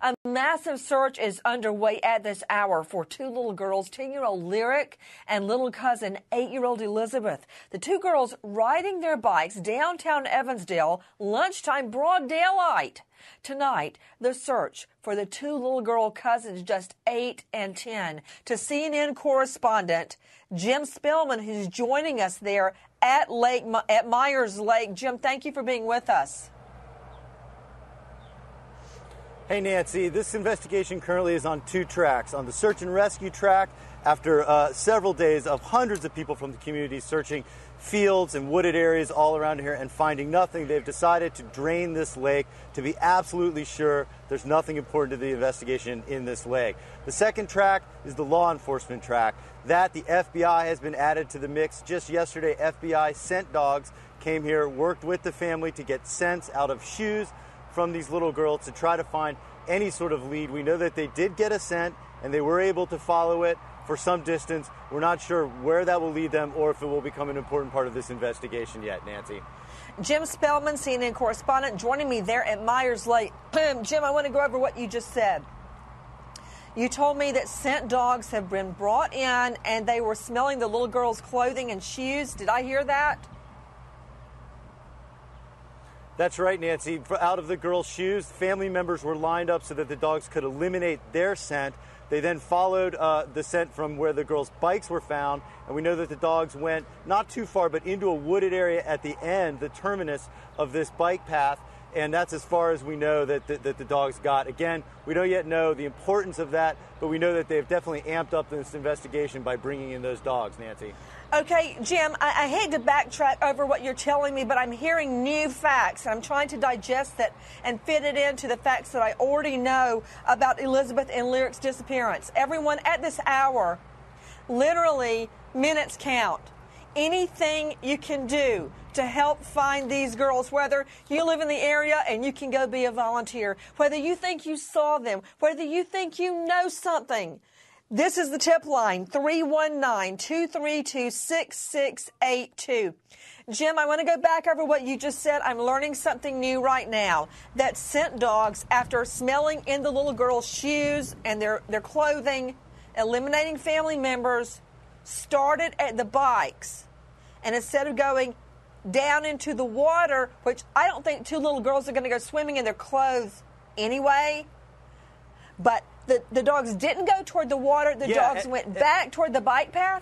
A massive search is underway at this hour for two little girls, 10-year-old Lyric and little cousin 8-year-old Elizabeth. The two girls riding their bikes downtown Evansdale, lunchtime, broad daylight. Tonight, the search for the two little girl cousins, just 8 and 10. To CNN correspondent Jim Spellman, who's joining us there at Myers Lake. Jim, thank you for being with us. Hey, Nancy, this investigation currently is on two tracks. On the search and rescue track, after several days of hundreds of people from the community searching fields and wooded areas all around here and finding nothing, they've decided to drain this lake to be absolutely sure there's nothing important to the investigation in this lake. The second track is the law enforcement track. That the FBI has been added to the mix. Just yesterday, FBI scent dogs came here, worked with the family to get scents out of shoes from these little girls to try to find any sort of lead. We know that they did get a scent and they were able to follow it for some distance. We're not sure where that will lead them or if it will become an important part of this investigation yet, Nancy. Jim Spellman, CNN correspondent, joining me there at Myers Lake. Jim, I want to go over what you just said. You told me that scent dogs have been brought in and they were smelling the little girls' clothing and shoes. Did I hear that? That's right, Nancy. Out of the girls' shoes, family members were lined up so that the dogs could eliminate their scent. They then followed the scent from where the girls' bikes were found, and we know that the dogs went not too far, but into a wooded area at the end, the terminus of this bike path, and that's as far as we know that the dogs got. Again, we don't yet know the importance of that, but we know that they've definitely amped up this investigation by bringing in those dogs, Nancy. Okay, Jim, I hate to backtrack over what you're telling me, but I'm hearing new facts, and I'm trying to digest that and fit it into the facts that I already know about Elizabeth and Lyric's disappearance. Everyone at this hour, literally, minutes count. Anything you can do to help find these girls, whether you live in the area and you can go be a volunteer, whether you think you saw them, whether you think you know something. This is the tip line, 319-232-6682. Jim, I want to go back over what you just said. I'm learning something new right now, that scent dogs, after smelling in the little girls' shoes and their clothing, eliminating family members, started at the bikes. And instead of going down into the water, which I don't think two little girls are going to go swimming in their clothes anyway, but the dogs didn't go toward the water. The dogs went back toward the bike path?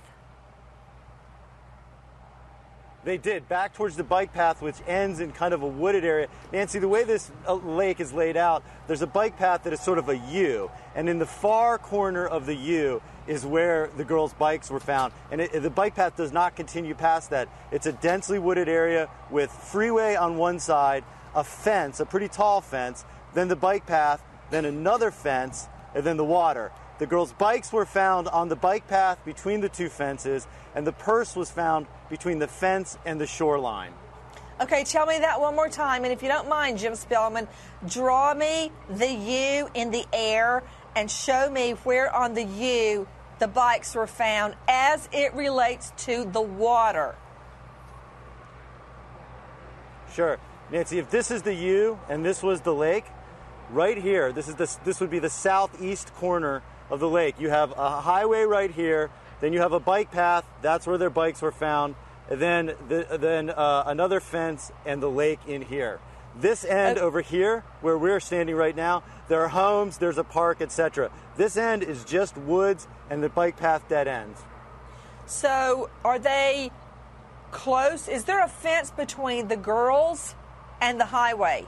They did, back towards the bike path, which ends in kind of a wooded area. Nancy, the way this lake is laid out, there's a bike path that is sort of a U, and in the far corner of the U is where the girls' bikes were found. And the bike path does not continue past that. It's a densely wooded area with freeway on one side, a fence, a pretty tall fence, then the bike path, then another fence, and then the water. The girls' bikes were found on the bike path between the two fences, and the purse was found between the fence and the shoreline. Okay, tell me that one more time, and if you don't mind, Jim Spellman, draw me the U in the air and show me where on the U the bikes were found as it relates to the water. Sure. Nancy, if this is the U and this was the lake, right here, this would be the southeast corner of the lake. You have a highway right here, then you have a bike path, that's where their bikes were found, and then another fence and the lake in here. This end over here, where we're standing right now, there are homes, there's a park, etc. This end is just woods and the bike path dead ends. So are they close? Is there a fence between the girls and the highway?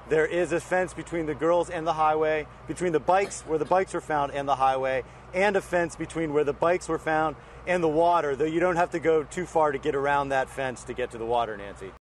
There is a fence between the girls and the highway, between the bikes, where the bikes were found, and the highway, and a fence between where the bikes were found and the water, though you don't have to go too far to get around that fence to get to the water, Nancy.